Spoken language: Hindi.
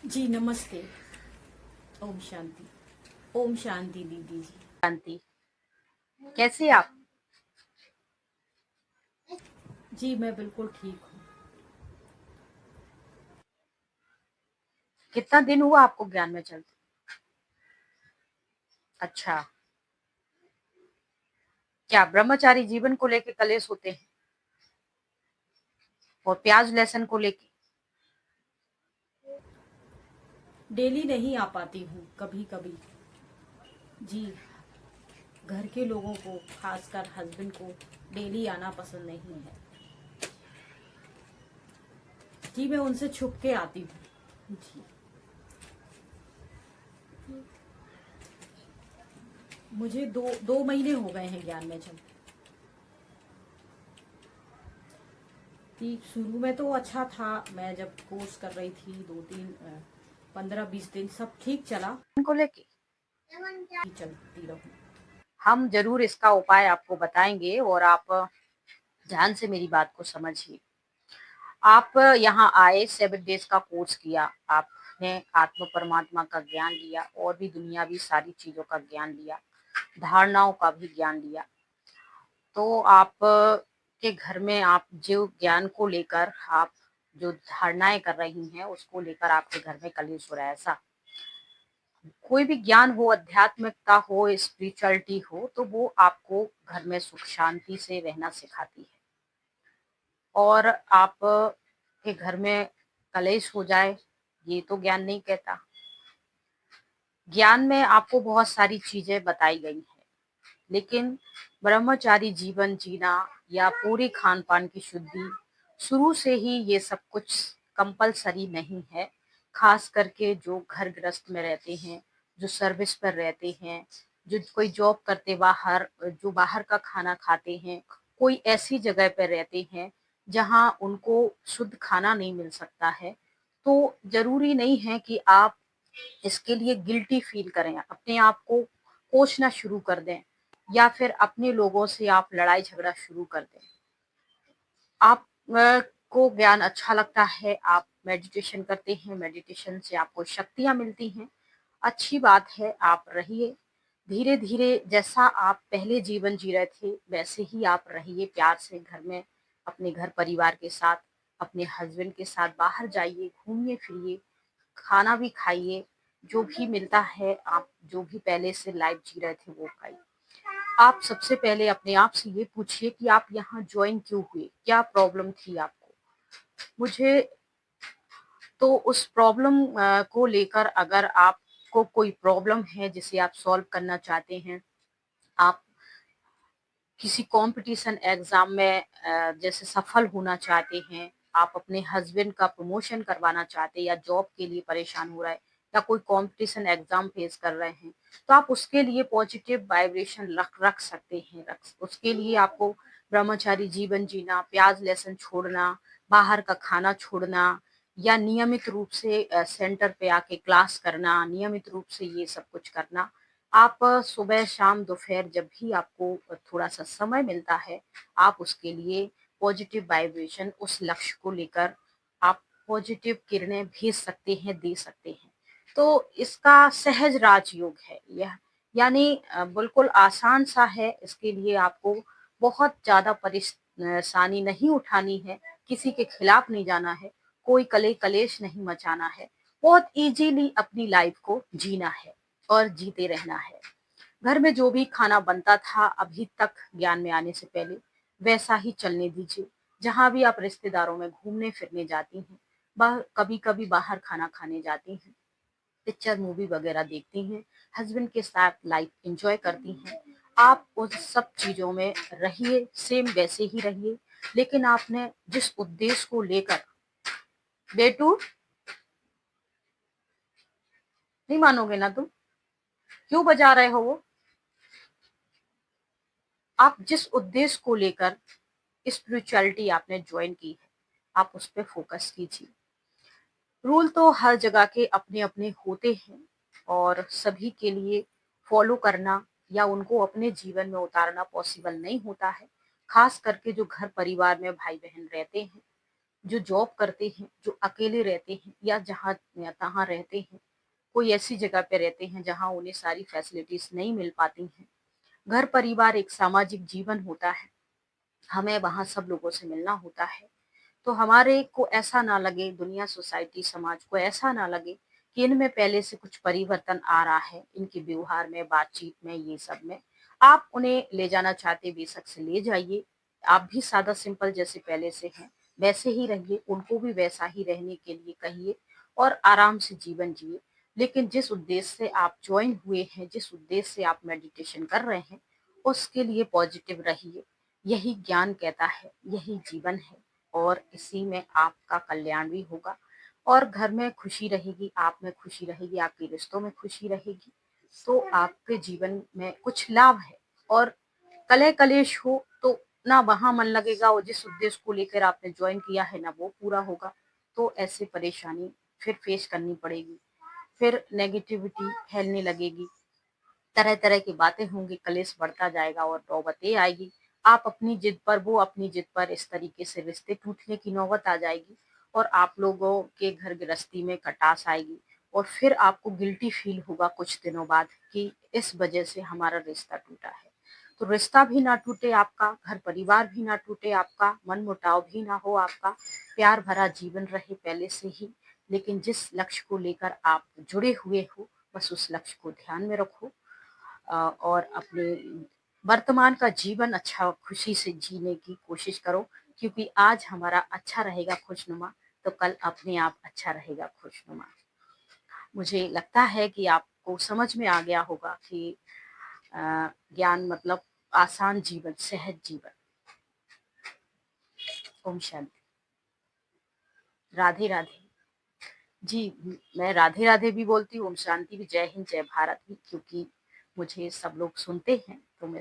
जी नमस्ते। ओम शांति। ओम शांति दीदी जी। शांति। कैसे आप? जी मैं बिल्कुल ठीक हूँ। कितना दिन हुआ आपको ज्ञान में चलते? अच्छा, क्या ब्रह्मचारी जीवन को लेके कलेश होते हैं और प्याज लहसुन को लेके? डेली नहीं आ पाती हूँ, कभी कभी। जी, घर के लोगों को, खासकर हस्बैंड को डेली आना पसंद नहीं है। जी मैं उनसे छुप के आती हूँ। जी मुझे दो दो महीने हो गए हैं ज्ञान में चलते। जी शुरू में तो अच्छा था। मैं जब कोर्स कर रही थी, 15-20 दिन सब ठीक चला। इनको लेके चलती रहूं। हम जरूर इसका उपाय आपको बताएंगे और आप ध्यान से मेरी बात को समझिए। आप यहाँ आए, 7 डेज का कोर्स किया, आपने आत्म परमात्मा का ज्ञान लिया और भी दुनियावी सारी चीजों का ज्ञान लिया, धारणाओं का भी ज्ञान लिया। तो आप के घर में आप जो ज्ञान को लेकर आप जो धारणाएं कर रही हैं उसको लेकर आपके घर में कलेश हो रहा है, ऐसा? कोई भी ज्ञान हो, आध्यात्मिकता हो, स्पिरिचुअलिटी हो, तो वो आपको घर में सुख शांति से रहना सिखाती है। और आप के घर में कलेश हो जाए, ये तो ज्ञान नहीं कहता। ज्ञान में आपको बहुत सारी चीजें बताई गई हैं, लेकिन ब्रह्मचारी जीवन जीना या पूरी खान पान की शुद्धि, शुरू से ही ये सब कुछ कंपलसरी नहीं है। खास करके जो घर गृहस्थ में रहते हैं, जो सर्विस पर रहते हैं, जो कोई जॉब करते बाहर, जो बाहर का खाना खाते हैं, कोई ऐसी जगह पर रहते हैं जहां उनको शुद्ध खाना नहीं मिल सकता है, तो जरूरी नहीं है कि आप इसके लिए गिल्टी फील करें, अपने आप को कोसना शुरू कर दें या फिर अपने लोगों से आप लड़ाई झगड़ा शुरू कर दें। आप को ज्ञान अच्छा लगता है, आप मेडिटेशन करते हैं, मेडिटेशन से आपको शक्तियां मिलती हैं, अच्छी बात है, आप रहिए। धीरे धीरे जैसा आप पहले जीवन जी रहे थे वैसे ही आप रहिए, प्यार से घर में अपने घर परिवार के साथ, अपने हस्बैंड के साथ बाहर जाइए, घूमिए फिरिए, खाना भी खाइए, जो भी मिलता है आप जो भी पहले से लाइफ जी रहे थे वो खाइए। आप सबसे पहले अपने आप से ये पूछिए कि आप यहाँ ज्वाइन क्यों हुए, क्या प्रॉब्लम थी आपको। मुझे तो उस प्रॉब्लम को लेकर, अगर आपको कोई प्रॉब्लम है जिसे आप सॉल्व करना चाहते हैं, आप किसी कंपटीशन एग्जाम में जैसे सफल होना चाहते हैं, आप अपने हस्बैंड का प्रमोशन करवाना चाहते हैं या जॉब के लिए परेशान हो रहा है या कोई कंपटीशन एग्जाम फेस कर रहे हैं, तो आप उसके लिए पॉजिटिव वाइब्रेशन रख सकते हैं। उसके लिए आपको ब्रह्मचारी जीवन जीना, प्याज लहसुन छोड़ना, बाहर का खाना छोड़ना या नियमित रूप से सेंटर पे आके क्लास करना, नियमित रूप से ये सब कुछ करना। आप सुबह शाम दोपहर जब भी आपको थोड़ा सा समय मिलता है, आप उसके लिए पॉजिटिव वाइब्रेशन, उस लक्ष्य को लेकर आप पॉजिटिव किरणें भेज सकते हैं, दे सकते हैं। तो इसका सहज राजयोग है यह, यानी बिल्कुल आसान सा है। इसके लिए आपको बहुत ज्यादा परेशानी नहीं उठानी है, किसी के खिलाफ नहीं जाना है, कोई कलेश नहीं मचाना है, बहुत इजीली अपनी लाइफ को जीना है और जीते रहना है। घर में जो भी खाना बनता था अभी तक ज्ञान में आने से पहले, वैसा ही चलने दीजिए। जहां भी आप रिश्तेदारों में घूमने फिरने जाती हैं, कभी कभी बाहर खाना खाने जाती हैं, पिक्चर मूवी वगैरह देखती हैं, हस्बैंड के साथ लाइफ एंजॉय करती हैं, आप उस सब चीजों में रहिए, सेम वैसे ही रहिए। लेकिन आपने जिस उद्देश्य को लेकर, बेटू नहीं मानोगे ना तुम, क्यों बजा रहे हो वो? आप जिस उद्देश्य को लेकर स्पिरिचुअलिटी आपने ज्वाइन की है, आप उस पर फोकस कीजिए। रूल तो हर जगह के अपने अपने होते हैं और सभी के लिए फॉलो करना या उनको अपने जीवन में उतारना पॉसिबल नहीं होता है। खास करके जो घर परिवार में भाई बहन रहते हैं, जो जॉब करते हैं, जो अकेले रहते हैं या जहाँ या तहाँ रहते हैं, कोई ऐसी जगह पे रहते हैं जहाँ उन्हें सारी फैसिलिटीज नहीं मिल पाती हैं। घर परिवार एक सामाजिक जीवन होता है, हमें वहाँ सब लोगों से मिलना होता है। तो हमारे को ऐसा ना लगे, दुनिया सोसाइटी समाज को ऐसा ना लगे कि इनमें पहले से कुछ परिवर्तन आ रहा है, इनके व्यवहार में, बातचीत में, ये सब में। आप उन्हें ले जाना चाहते बेशक से ले जाइए। आप भी सादा सिंपल जैसे पहले से हैं वैसे ही रहिए, उनको भी वैसा ही रहने के लिए कहिए और आराम से जीवन जिए। लेकिन जिस उद्देश्य से आप ज्वाइन हुए हैं, जिस उद्देश्य से आप मेडिटेशन कर रहे हैं, उसके लिए पॉजिटिव रहिए। यही ज्ञान कहता है, यही जीवन है और इसी में आपका कल्याण भी होगा और घर में खुशी रहेगी, आप में खुशी रहेगी, आपके रिश्तों में खुशी रहेगी। तो आपके जीवन में कुछ लाभ है। और कलह कलेश हो तो ना वहां मन लगेगा और जिस उद्देश्य को लेकर आपने ज्वाइन किया है ना वो पूरा होगा। तो ऐसे परेशानी फिर फेस करनी पड़ेगी, फिर नेगेटिविटी फैलने लगेगी, तरह तरह की बातें होंगी, कलेश बढ़ता जाएगा और नौबतें आएगी। आप अपनी जिद पर, वो अपनी जिद पर, इस तरीके से रिश्ते टूटने की नौबत आ जाएगी और आप लोगों के घर गृहस्थी में खटास आएगी और फिर आपको गिल्टी फील होगा कुछ दिनों बाद कि इस वजह से हमारा रिश्ता टूटा है। तो रिश्ता भी ना टूटे आपका, घर परिवार भी ना टूटे आपका, मन मुटाव भी ना हो आपका, प्यार भरा जीवन रहे पहले से ही। लेकिन जिस लक्ष्य को लेकर आप जुड़े हुए हो, बस उस लक्ष्य को ध्यान में रखो और अपने वर्तमान का जीवन अच्छा खुशी से जीने की कोशिश करो। क्योंकि आज हमारा अच्छा रहेगा खुशनुमा, तो कल अपने आप अच्छा रहेगा खुशनुमा। मुझे लगता है कि आपको समझ में आ गया होगा कि ज्ञान मतलब आसान जीवन, सहज जीवन। ओम शांति। राधे राधे। जी, मैं राधे राधे भी बोलती हूँ, ओम शांति भी, जय हिंद, जय भारत भी, क्योंकि मुझे सब लोग सुनते हैं तो मैं